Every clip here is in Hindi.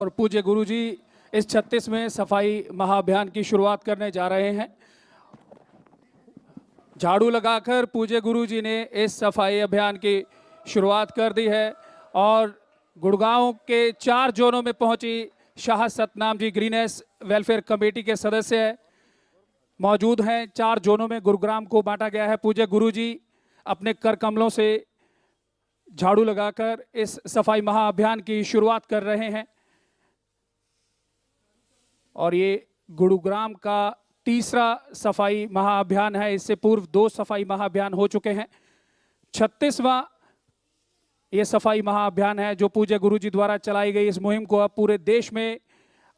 और पूज्य गुरुजी इस 36वें सफाई महाअभियान की शुरुआत करने जा रहे हैं। झाड़ू लगाकर पूज्य गुरुजी ने इस सफाई अभियान की शुरुआत कर दी है और गुड़गांव के 4 जोनों में पहुंची Shah Satnam ji greenish welfare committee के सदस्य मौजूद हैं। 4 जोनों में गुरुग्राम को बांटा गया है। पूज्य गुरुजी अपने कर कमलों से झाड़ू लगाकर इस सफाई महाअभियान की शुरुआत कर रहे हैं और ये गुरुग्राम का तीसरा सफाई महाअभियान है। इससे पूर्व 2 सफाई महाअभियान हो चुके हैं। 36वां ये सफाई महाअभियान है जो पूज्य गुरुजी द्वारा चलाई गई इस मुहिम को अब पूरे देश में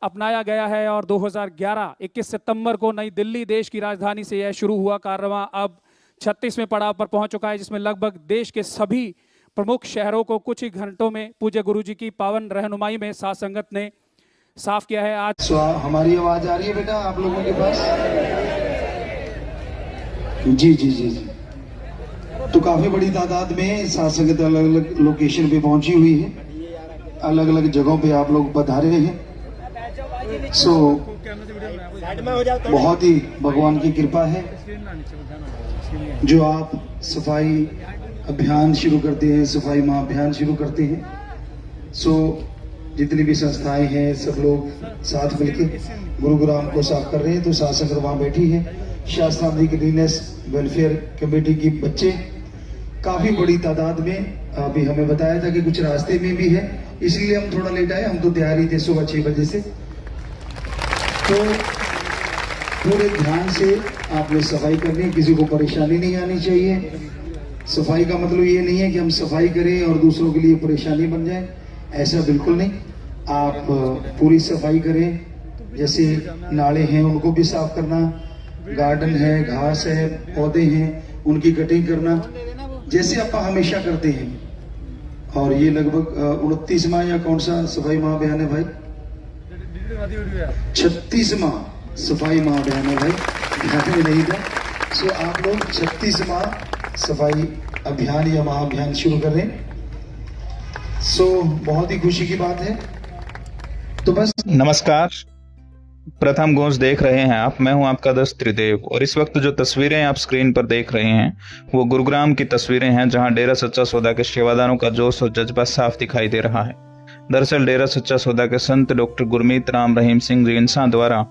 अपनाया गया है और 2011 21 सितंबर को नई दिल्ली देश की राजधानी से यह शुरू हुआ कार्यक्रम अब 36वें पड़ाव पर पहुंच चुका है, जिसमें लगभग देश के सभी प्रमुख शहरों को कुछ ही घंटों में पूज्य गुरुजी की पावन रहनुमाई में साथ संगत ने साफ किया है। आज हमारी आवाज आ रही है बेटा आप लोगों के पास? जी जी जी जी। तो काफी बड़ी तादाद में साथ संगत अलग अलग लोकेशन पे पहुंची हुई है, अलग अलग जगहों पे आप लोग पधारे हैं। बहुत ही भगवान की कृपा है जो आप सफाई अभियान शुरू करते हैं, सफाई महाअभियान शुरू करते हैं। जितनी भी संस्थाएं हैं सब लोग साथ मिलके गुरुग्राम को साफ कर रहे हैं। तो साथ संगत वहां बैठी है, शास्त्रांति ग्रीनेस वेलफेयर कमेटी की बच्चे काफी बड़ी तादाद में। अभी हमें बताया था कि कुछ रास्ते में भी है, इसलिए हम थोड़ा लेट आए। हम तो तैयारी थे सुबह 6 बजे से। तो पूरे ध्यान से आपने सफाई करनी है, किसी को परेशानी नहीं आनी चाहिए। सफाई का मतलब ये नहीं है कि हम सफाई करें और दूसरों के लिए परेशानी बन जाए, ऐसा बिल्कुल नहीं। आप पूरी सफाई करें, जैसे नाले हैं उनको भी साफ करना, गार्डन है, घास है, पौधे हैं, उनकी कटिंग करना, जैसे आप हमेशा करते हैं। और ये लगभग 29वां या कौन सा सफाई महाअभियान है भाई? 36वां सफाई महाअभियान है भाई, ध्यान में नहीं था। आप लोग 36वां सफाई अभियान या महाअभियान शुरू कर रहे हैं। बहुत ही खुशी की बात है। तो बस नमस्कार, प्रथम गूंज देख रहे हैं आप। मैं हूं आपका दोस्त त्रिदेव और इस वक्त जो तस्वीरें आप स्क्रीन पर देख रहे हैं वो गुरुग्राम की तस्वीरें हैं, जहां डेरा सच्चा सौदा के सेवादारों का जोश और जज्बा साफ दिखाई दे रहा है। दरअसल डेरा सच्चा सौदा के संत डॉक्टर गुरमीत राम रहीम सिंह जी इंसान द्वारा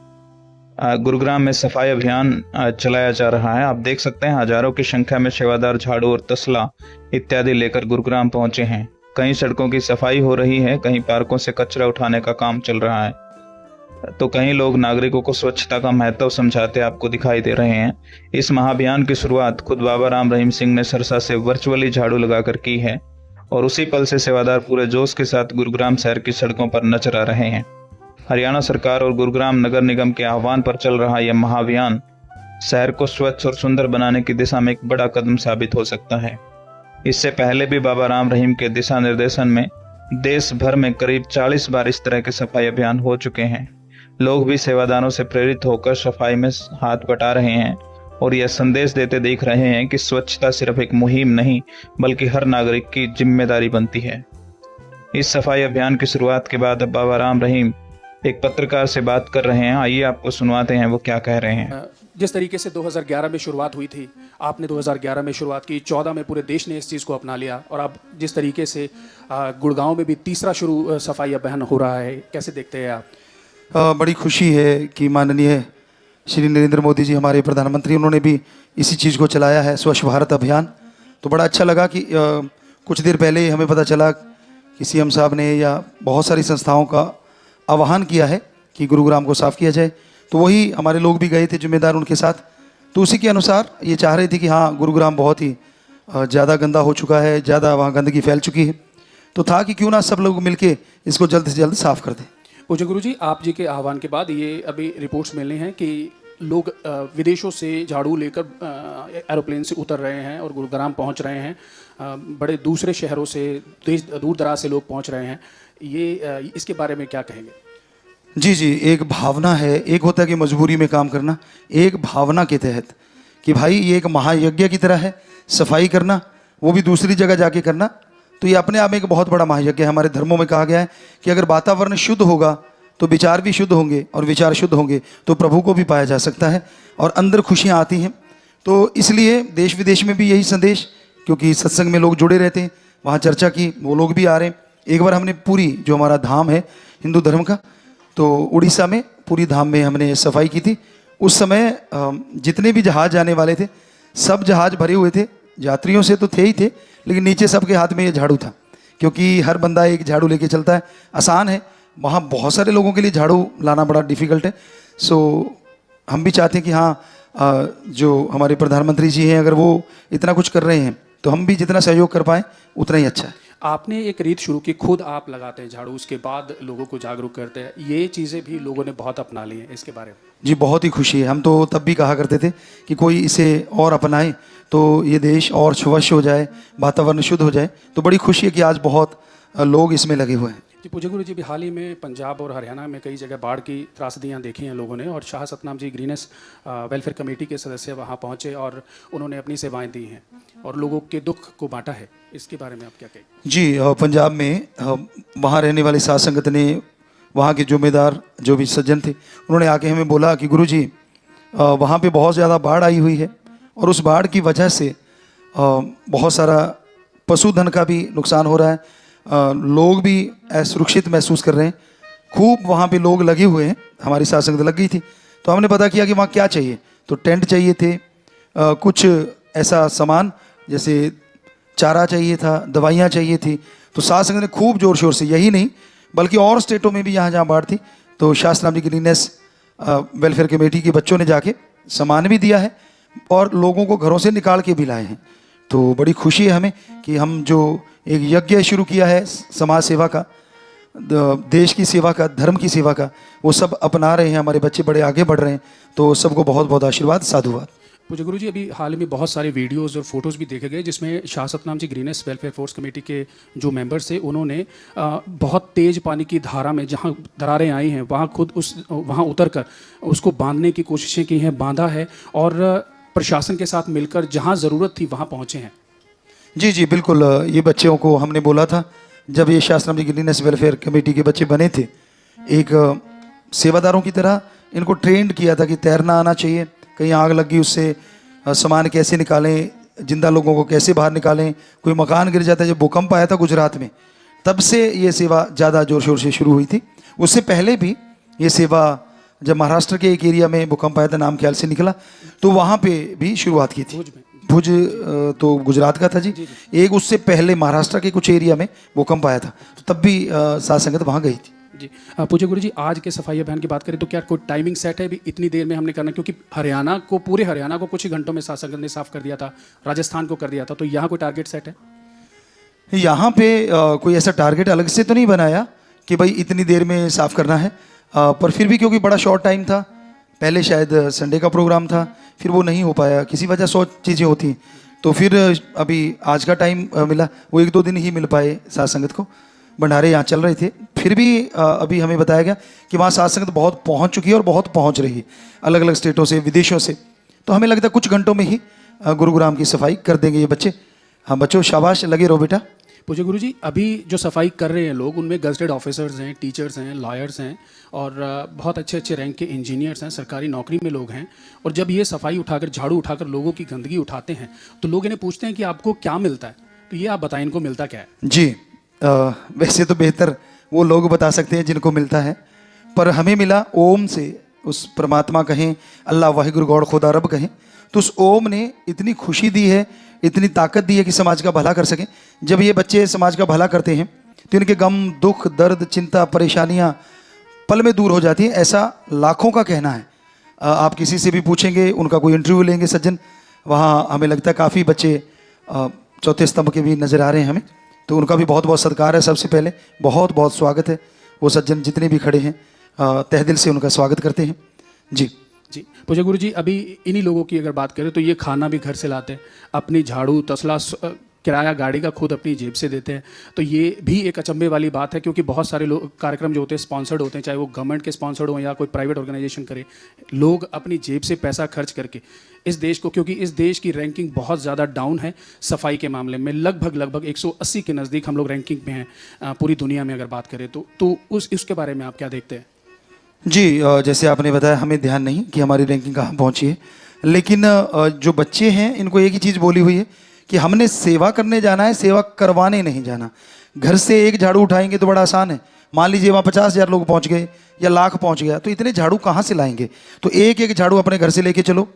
गुरुग्राम में सफाई अभियान चलाया जा रहा है। आप देख सकते हैं हजारों की संख्या में सेवादार झाड़ू और तसला इत्यादि लेकर गुरुग्राम पहुंचे हैं। कहीं सड़कों की सफाई हो रही है, कहीं पार्कों से कचरा उठाने का काम चल रहा है, तो कहीं लोग नागरिकों को स्वच्छता का महत्व समझाते आपको दिखाई दे रहे हैं। इस महाअभियान की शुरुआत खुद बाबा राम रहीम सिंह ने सरसा से वर्चुअली झाड़ू लगाकर की है और उसी पल से सेवादार पूरे जोश के साथ गुरुग्राम शहर की सड़कों पर नजर आ रहे हैं। हरियाणा सरकार और गुरुग्राम नगर निगम के आह्वान पर चल रहा यह महाअभियान शहर को स्वच्छ और सुंदर बनाने की दिशा में एक बड़ा कदम साबित हो सकता है। इससे पहले भी बाबा राम रहीम के दिशा निर्देशन में देश भर में करीब 40 बार इस तरह के सफाई अभियान हो चुके हैं। लोग भी सेवादारों से प्रेरित होकर सफाई में हाथ बटा रहे हैं और यह संदेश देते दिख रहे हैं कि स्वच्छता सिर्फ एक मुहिम नहीं बल्कि हर नागरिक की जिम्मेदारी बनती है। इस सफाई अभियान की शुरुआत के बाद अब बाबा राम रहीम एक पत्रकार से बात कर रहे हैं। आइए आपको सुनवाते हैं वो क्या कह रहे हैं। जिस तरीके से 2011 में शुरुआत हुई थी, आपने 2011 में शुरुआत की, 14 में पूरे देश ने इस चीज़ को अपना लिया और अब जिस तरीके से गुड़गांव में भी तीसरा सफाई अभियान हो रहा है, कैसे देखते हैं आप? बड़ी खुशी है कि माननीय श्री नरेंद्र मोदी जी हमारे प्रधानमंत्री, उन्होंने भी इसी चीज़ को चलाया है, स्वच्छ भारत अभियान। तो बड़ा अच्छा लगा कि कुछ देर पहले हमें पता चला कि सीएम साहब ने या बहुत सारी संस्थाओं का आह्वान किया है कि गुरुग्राम को साफ़ किया जाए। तो वही हमारे लोग भी गए थे जिम्मेदार उनके साथ, तो उसी के अनुसार ये चाह रहे थे कि हाँ गुरुग्राम बहुत ही ज़्यादा गंदा हो चुका है, ज़्यादा वहाँ गंदगी फैल चुकी है, तो था कि क्यों ना सब लोग मिलके इसको जल्द से जल्द साफ़ कर दें। पूज्य गुरुजी, आप जी के आह्वान के बाद ये अभी रिपोर्ट्स मिलनी हैं कि लोग विदेशों से झाड़ू लेकर एरोप्लेन से उतर रहे हैं और गुरुग्राम पहुंच रहे हैं। बड़े दूसरे शहरों से, दूर दराज से लोग पहुंच रहे हैं। ये इसके बारे में क्या कहेंगे? जी जी, एक भावना है, एक होता है कि मजबूरी में काम करना, एक भावना के तहत कि भाई ये एक महायज्ञ की तरह है सफाई करना, वो भी दूसरी जगह जाके करना। तो ये अपने आप में एक बहुत बड़ा महायज्ञ है। हमारे धर्मों में कहा गया है कि अगर वातावरण शुद्ध होगा तो विचार भी शुद्ध होंगे, और विचार शुद्ध होंगे तो प्रभु को भी पाया जा सकता है और अंदर खुशियाँ आती हैं। तो इसलिए देश विदेश में भी यही संदेश, क्योंकि सत्संग में लोग जुड़े रहते हैं, वहाँ चर्चा की, वो लोग भी आ रहे हैं। एक बार हमने पूरी जो हमारा धाम है हिंदू धर्म का, तो उड़ीसा में पूरी धाम में हमने सफाई की थी। उस समय जितने भी जहाज जाने वाले थे सब जहाज भरे हुए थे, यात्रियों से तो थे ही थे, लेकिन नीचे सबके हाथ में ये झाड़ू था, क्योंकि हर बंदा एक झाड़ू लेके चलता है। आसान है, वहाँ बहुत सारे लोगों के लिए झाड़ू लाना बड़ा डिफ़िकल्ट है। सो हम भी चाहते हैं कि हाँ, जो हमारे प्रधानमंत्री जी हैं अगर वो इतना कुछ कर रहे हैं तो हम भी जितना सहयोग कर पाएँ उतना ही अच्छा है। आपने एक रीत शुरू की, खुद आप लगाते हैं झाड़ू, उसके बाद लोगों को जागरूक करते हैं, ये चीज़ें भी लोगों ने बहुत अपना ली हैं, इसके बारे में? जी बहुत ही खुशी है। हम तो तब भी कहा करते थे कि कोई इसे और अपनाए तो ये देश और स्वच्छ हो जाए, वातावरण शुद्ध हो जाए। तो बड़ी खुशी है कि आज बहुत लोग इसमें लगे हुए हैं। जी पूज्य गुरु जी, भी हाल ही में पंजाब और हरियाणा में कई जगह बाढ़ की त्रासदियाँ देखी हैं लोगों ने, और Shah Satnam ji greenish welfare committee के सदस्य वहाँ पहुँचे और उन्होंने अपनी सेवाएं दी हैं और लोगों के दुख को बांटा है। इसके बारे में आप क्या कहेंगे? जी पंजाब में वहाँ रहने वाली साध संगत ने, वहाँ के जिम्मेदार जो भी सज्जन थे, उन्होंने आके हमें बोला कि गुरु जी वहाँ पे बहुत ज़्यादा बाढ़ आई हुई है और उस बाढ़ की वजह से बहुत सारा पशुधन का भी नुकसान हो रहा है, लोग भी असुरक्षित महसूस कर रहे हैं। खूब वहाँ पे लोग लगे हुए हैं, हमारी साध संगत लग गई थी। तो हमने पता किया कि वहाँ क्या चाहिए, तो टेंट चाहिए थे, कुछ ऐसा सामान जैसे चारा चाहिए था, दवाइयाँ चाहिए थी। तो साध संगत ने खूब जोर शोर से, यही नहीं बल्कि और स्टेटों में भी जहाँ बाढ़ थी, तो Shah Satnam ji greenish welfare committee के बच्चों ने जाके सामान भी दिया है और लोगों को घरों से निकाल के भी लाए हैं। तो बड़ी खुशी है हमें कि हम जो एक यज्ञ शुरू किया है समाज सेवा का, देश की सेवा का, धर्म की सेवा का, वो सब अपना रहे हैं, हमारे बच्चे बड़े आगे बढ़ रहे हैं। तो सबको बहुत बहुत आशीर्वाद, साधुवाद। पूज्य गुरु जी, अभी हाल में बहुत सारे वीडियोस और फोटोज़ भी देखे गए जिसमें Shah Satnam ji greenish welfare force committee के जो मेंबर्स थे उन्होंने बहुत तेज़ पानी की धारा में जहां दरारें आई हैं वहां खुद वहां उतर कर उसको बांधने की कोशिशें की हैं, बांधा है और प्रशासन के साथ मिलकर जहां ज़रूरत थी वहां पहुंचे हैं। जी जी बिल्कुल, ये बच्चों को हमने बोला था जब ये Shah Satnam ji greenish welfare committee के बच्चे बने थे, एक सेवादारों की तरह इनको ट्रेंड किया था कि तैरना आना चाहिए, कहीं आग लग गई उससे सामान कैसे निकालें, जिंदा लोगों को कैसे बाहर निकालें, कोई मकान गिर जाता है। जब भूकंप आया था गुजरात में, तब से ये सेवा ज़्यादा ज़ोर शोर से शुरू हुई थी। उससे पहले भी ये सेवा जब महाराष्ट्र के एक एरिया में भूकंप आया था, नाम ख्याल से निकला, तो वहाँ पे भी शुरुआत की थी। भुज तो गुजरात का था जी। एक उससे पहले महाराष्ट्र के कुछ एरिया में भूकंप आया था, तो तब भी साध संगत वहाँ गई थी। जी पूज्य गुरु जी, आज के सफाई अभियान की बात करें तो क्या कोई टाइमिंग सेट है भी इतनी देर में हमने करना? क्योंकि हरियाणा को, पूरे हरियाणा को कुछ ही घंटों में साध संगत ने साफ कर दिया था, राजस्थान को कर दिया था, तो यहाँ कोई टारगेट सेट है? यहाँ पे कोई ऐसा टारगेट अलग से तो नहीं बनाया कि भाई इतनी देर में साफ करना है, पर फिर भी क्योंकि बड़ा शॉर्ट टाइम था, पहले शायद संडे का प्रोग्राम था, फिर वो नहीं हो पाया, किसी वजह 100 चीज़ें होती हैं, तो फिर अभी आज का टाइम मिला, वो 1-2 दिन ही मिल पाए साध संगत को। भंडारे यहाँ चल रहे थे, फिर भी अभी हमें बताया गया कि वहाँ साध संगत बहुत पहुँच चुकी है और बहुत पहुँच रही है अलग अलग स्टेटों से, विदेशों से। तो हमें लगता है कुछ घंटों में ही गुरुग्राम की सफाई कर देंगे ये बच्चे। हाँ बच्चों, शाबाश, लगे रहो बेटा। पूज्य गुरु जी, अभी जो सफाई कर रहे हैं लोग, उनमें गजटेड ऑफिसर्स हैं, टीचर्स हैं, लॉयर्स हैं और बहुत अच्छे अच्छे रैंक के इंजीनियर्स हैं, सरकारी नौकरी में लोग हैं। और जब ये सफाई उठाकर, झाड़ू उठाकर लोगों की गंदगी उठाते हैं तो लोग इन्हें पूछते हैं कि आपको क्या मिलता है, तो ये आप बताएं इनको मिलता क्या है? जी वैसे तो बेहतर वो लोग बता सकते हैं जिनको मिलता है, पर हमें मिला ओम से। उस परमात्मा कहें, अल्लाह, वाहिगुरु, गॉड, खुदा, रब कहें, तो उस ओम ने इतनी खुशी दी है, इतनी ताकत दी है कि समाज का भला कर सकें। जब ये बच्चे समाज का भला करते हैं तो इनके गम, दुख, दर्द, चिंता, परेशानियां पल में दूर हो जाती हैं, ऐसा लाखों का कहना है। आप किसी से भी पूछेंगे, उनका कोई इंटरव्यू लेंगे सज्जन, वहाँ हमें लगता है काफ़ी बच्चे चौथे स्तंभ के भी नज़र आ रहे हैं हमें, तो उनका भी बहुत बहुत सत्कार है। सबसे पहले बहुत बहुत स्वागत है, वो सज्जन जितने भी खड़े हैं तहे दिल से उनका स्वागत करते हैं। जी जी पूज्य गुरु जी, अभी इन्हीं लोगों की अगर बात करें तो ये खाना भी घर से लाते हैं, अपनी झाड़ू तसला किराया गाड़ी का खुद अपनी जेब से देते हैं। तो ये भी एक अचंभे वाली बात है, क्योंकि बहुत सारे लोग कार्यक्रम जो होते हैं स्पॉन्सर्ड होते हैं, चाहे वो गवर्नमेंट के स्पॉन्सर्ड हो या कोई प्राइवेट ऑर्गेनाइजेशन करे, लोग अपनी जेब से पैसा खर्च करके इस देश को, क्योंकि इस देश की रैंकिंग बहुत ज़्यादा डाउन है सफाई के मामले में, लगभग 180 के नज़दीक हम लोग रैंकिंग में हैं पूरी दुनिया में अगर बात करें तो उसके बारे में आप क्या देखते हैं? जी, जैसे आपने बताया हमें ध्यान नहीं कि हमारी रैंकिंग कहाँ पहुँची है, लेकिन जो बच्चे हैं इनको एक ही चीज़ बोली हुई है कि हमने सेवा करने जाना है, सेवा करवाने नहीं जाना। घर से एक झाड़ू उठाएंगे तो बड़ा आसान है, मान लीजिए वहाँ 50,000 लोग पहुँच गए या लाख पहुँच गया, तो इतने झाड़ू कहाँ से लाएंगे? तो एक एक झाड़ू अपने घर से लेके चलो।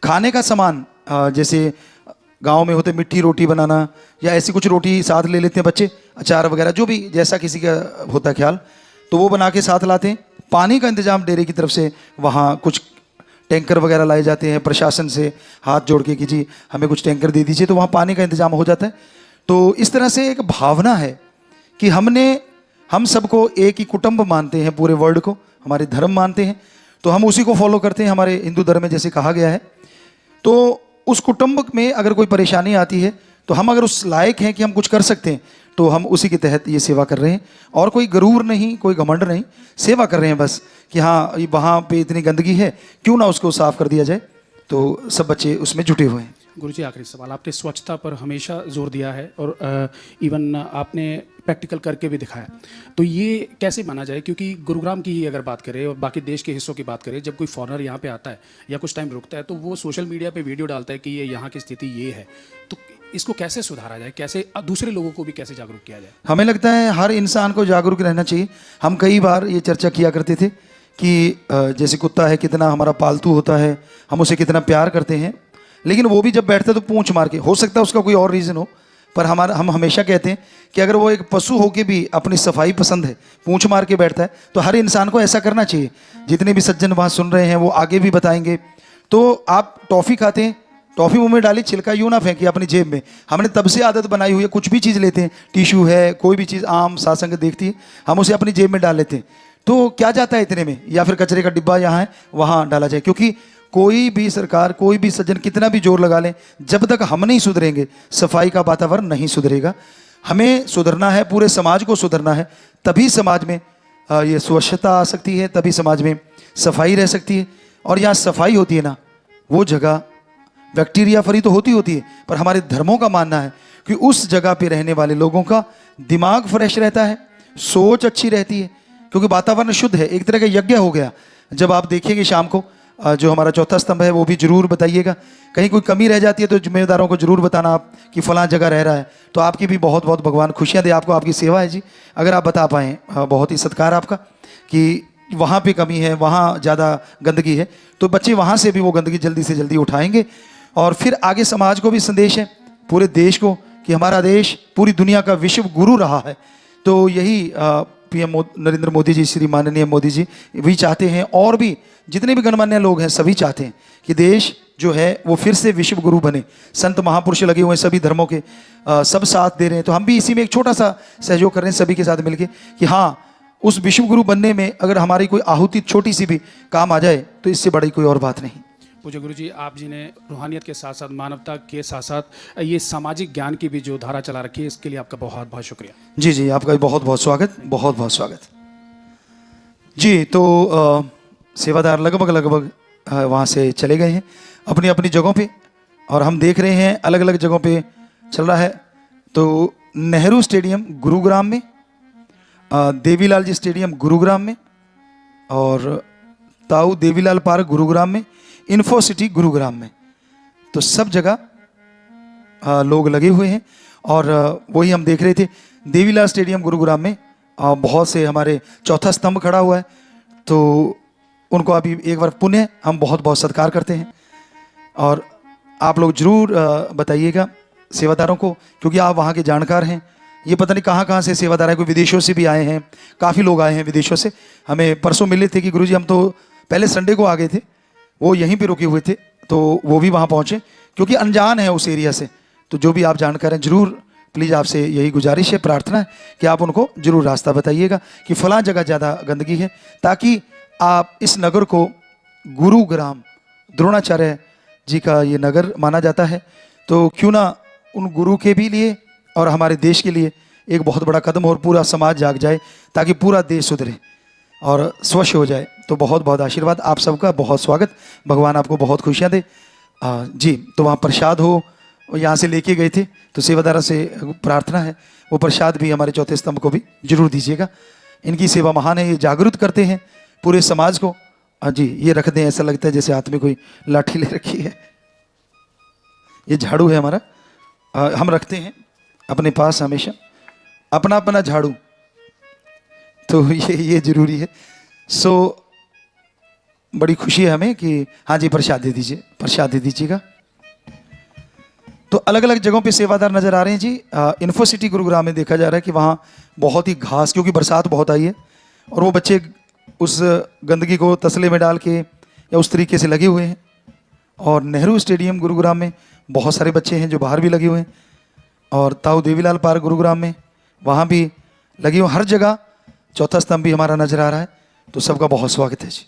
खाने का सामान, जैसे गांव में होते मिट्टी रोटी बनाना या ऐसी कुछ रोटी साथ ले लेते हैं बच्चे, अचार वगैरह जो भी जैसा किसी का होता है ख्याल, तो वो बना के साथ लाते हैं। पानी का इंतजाम डेरे की तरफ से वहाँ कुछ टैंकर वगैरह लाए जाते हैं प्रशासन से हाथ जोड़ के कि जी हमें कुछ टैंकर दे दीजिए, तो वहाँ पानी का इंतजाम हो जाता है। तो इस तरह से एक भावना है कि हम सबको एक ही कुटुंब मानते हैं, पूरे वर्ल्ड को हमारे धर्म मानते हैं, तो हम उसी को फॉलो करते हैं। हमारे हिंदू धर्म में जैसे कहा गया है, तो उस कुटुंब में अगर कोई परेशानी आती है तो हम अगर उस लायक हैं कि हम कुछ कर सकते हैं तो हम उसी के तहत ये सेवा कर रहे हैं। और कोई गरूर नहीं, कोई घमंड नहीं, सेवा कर रहे हैं बस कि हाँ वहाँ पे इतनी गंदगी है, क्यों ना उसको साफ कर दिया जाए। तो सब बच्चे उसमें जुटे हुए हैं। गुरुजी, आखिरी सवाल, आपने स्वच्छता पर हमेशा जोर दिया है और इवन आपने प्रैक्टिकल करके भी दिखाया, तो ये कैसे माना जाए? क्योंकि गुरुग्राम की ही अगर बात करें और बाकी देश के हिस्सों की बात करें, जब कोई फॉरेनर यहाँ पे आता है या कुछ टाइम रुकता है तो वो सोशल मीडिया पे वीडियो डालता है कि ये यहाँ की स्थिति ये है, तो इसको कैसे सुधारा जाए, कैसे दूसरे लोगों को भी कैसे जागरूक किया जाए? हमें लगता है हर इंसान को जागरूक रहना चाहिए। हम कई बार ये चर्चा किया करते थे कि जैसे कुत्ता है, कितना हमारा पालतू होता है, हम उसे कितना प्यार करते हैं, लेकिन वो भी जब बैठता है तो पूंछ मार के, हो सकता है उसका कोई और रीज़न हो, पर हम हमेशा कहते हैं कि अगर वो एक पशु होके भी अपनी सफाई पसंद है, पूंछ मार के बैठता है, तो हर इंसान को ऐसा करना चाहिए। जितने भी सज्जन वहाँ सुन रहे हैं वो आगे भी बताएंगे। तो आप टॉफ़ी खाते हैं, टॉफ़ी मुंह में डाली, छिलका यूँ ना फेंकिए अपनी जेब में। हमने तब से आदत बनाई हुई है, कुछ भी चीज़ लेते हैं, टिश्यू है, कोई भी चीज़ आम सासंग देखती है, हम उसे अपनी जेब में डाल लेते हैं। तो क्या जाता है इतने में, या फिर कचरे का डिब्बा यहाँ है वहाँ डाला जाए, क्योंकि कोई भी सरकार, कोई भी सज्जन कितना भी जोर लगा लें, जब तक हम नहीं सुधरेंगे सफाई का वातावरण नहीं सुधरेगा। हमें सुधरना है, पूरे समाज को सुधरना है, तभी समाज में ये स्वच्छता आ सकती है, तभी समाज में सफाई रह सकती है। और यहाँ सफाई होती है ना, वो जगह बैक्टीरिया फ्री तो होती है, पर हमारे धर्मों का मानना है कि उस जगह पे रहने वाले लोगों का दिमाग फ्रेश रहता है, सोच अच्छी रहती है, क्योंकि वातावरण शुद्ध है। एक तरह का यज्ञ हो गया। जब आप देखेंगे शाम को जो हमारा चौथा स्तंभ है वो भी जरूर बताइएगा, कहीं कोई कमी रह जाती है तो जिम्मेदारों को जरूर बताना आप कि फलां जगह रह रहा है, तो आपकी भी बहुत बहुत भगवान खुशियाँ दे आपको, आपकी सेवा है जी। अगर आप बता पाएँ, बहुत ही सत्कार आपका कि वहाँ पे कमी है, वहाँ ज़्यादा गंदगी है, तो बच्चे वहाँ से भी वो गंदगी जल्दी से जल्दी उठाएंगे। और फिर आगे समाज को भी संदेश है, पूरे देश को, कि हमारा देश पूरी दुनिया का विश्व गुरु रहा है। तो यही पीएम नरेंद्र मोदी जी, श्री माननीय मोदी जी भी चाहते हैं, और भी जितने भी गणमान्य लोग हैं सभी चाहते हैं कि देश जो है वो फिर से विश्व गुरु बने। संत महापुरुष लगे हुए हैं सभी धर्मों के, सब साथ दे रहे हैं, तो हम भी इसी में एक छोटा सा सहयोग कर रहे हैं सभी के साथ मिलके कि हाँ, उस विश्व गुरु बनने में अगर हमारी कोई आहुति छोटी सी भी काम आ जाए तो इससे बड़ी कोई और बात नहीं। पूज्य गुरु जी, आप जी ने रूहानियत के साथ साथ, मानवता के साथ साथ ये सामाजिक ज्ञान की भी जो धारा चला रखी है, इसके लिए आपका बहुत बहुत शुक्रिया। जी जी, आपका भी बहुत बहुत स्वागत, बहुत बहुत स्वागत जी। तो सेवादार लगभग वहाँ से चले गए हैं अपनी अपनी जगहों पे, और हम देख रहे हैं अलग अलग जगहों पे चल रहा है। तो नेहरू स्टेडियम गुरुग्राम में, देवीलाल जी स्टेडियम गुरुग्राम में, और ताऊ देवीलाल पार्क गुरुग्राम में, इन्फो सिटी गुरुग्राम में, तो सब जगह लोग लगे हुए हैं। और वही हम देख रहे थे देवीलाल स्टेडियम गुरुग्राम में बहुत से हमारे चौथा स्तंभ खड़ा हुआ है, तो उनको अभी एक बार पुनः हम बहुत बहुत सत्कार करते हैं। और आप लोग जरूर बताइएगा सेवादारों को, क्योंकि आप वहाँ के जानकार हैं। ये पता नहीं कहाँ कहाँ से सेवादार हैं, कोई विदेशों से भी आए हैं, काफ़ी लोग आए हैं विदेशों से। हमें परसों मिले थे कि गुरुजी हम तो पहले संडे को आ गए थे, वो यहीं पे रुके हुए थे, तो वो भी वहाँ पहुँचे, क्योंकि अनजान है उस एरिया से। तो जो भी आप जानकार हैं जरूर प्लीज़ आपसे यही गुजारिश है, प्रार्थना है कि आप उनको जरूर रास्ता बताइएगा कि फलां जगह ज़्यादा गंदगी है, ताकि आप इस नगर को गुरुग्राम, द्रोणाचार्य जी का ये नगर माना जाता है, तो क्यों ना उन गुरु के भी लिए और हमारे देश के लिए एक बहुत बड़ा कदम और पूरा समाज जाग जाए ताकि पूरा देश सुधरे और स्वच्छ हो जाए। तो बहुत बहुत आशीर्वाद आप सबका, बहुत स्वागत, भगवान आपको बहुत खुशियाँ दे। जी, तो वहाँ प्रसाद हो, यहाँ से लेके गए थे, तो सेवादारा से प्रार्थना है वो प्रसाद भी हमारे चौथे स्तंभ को भी जरूर दीजिएगा। इनकी सेवा महान है, ये जागरूक करते हैं पूरे समाज को। जी, ये रख दें, ऐसा लगता है जैसे हाथ में कोई लाठी ले रखी है। ये झाड़ू है हमारा, हम रखते हैं अपने पास हमेशा अपना अपना झाड़ू, तो ये जरूरी है। सो बड़ी खुशी है हमें कि हाँ जी, प्रसाद दे दीजिए, प्रसाद दे दीजिएगा। तो अलग अलग जगहों पे सेवादार नजर आ रहे हैं जी। इन्फो सिटी गुरुग्राम में देखा जा रहा है कि वहाँ बहुत ही घास, क्योंकि बरसात बहुत आई है और वो बच्चे उस गंदगी को तसले में डाल के या उस तरीके से लगे हुए हैं। और नेहरू स्टेडियम गुरुग्राम में बहुत सारे बच्चे हैं जो बाहर भी लगे हुए हैं, और ताऊ देवीलाल पार्क गुरुग्राम में वहाँ भी लगे हुए। हर जगह चौथा स्तंभ भी हमारा नजर आ रहा है। तो सबका बहुत स्वागत है जी।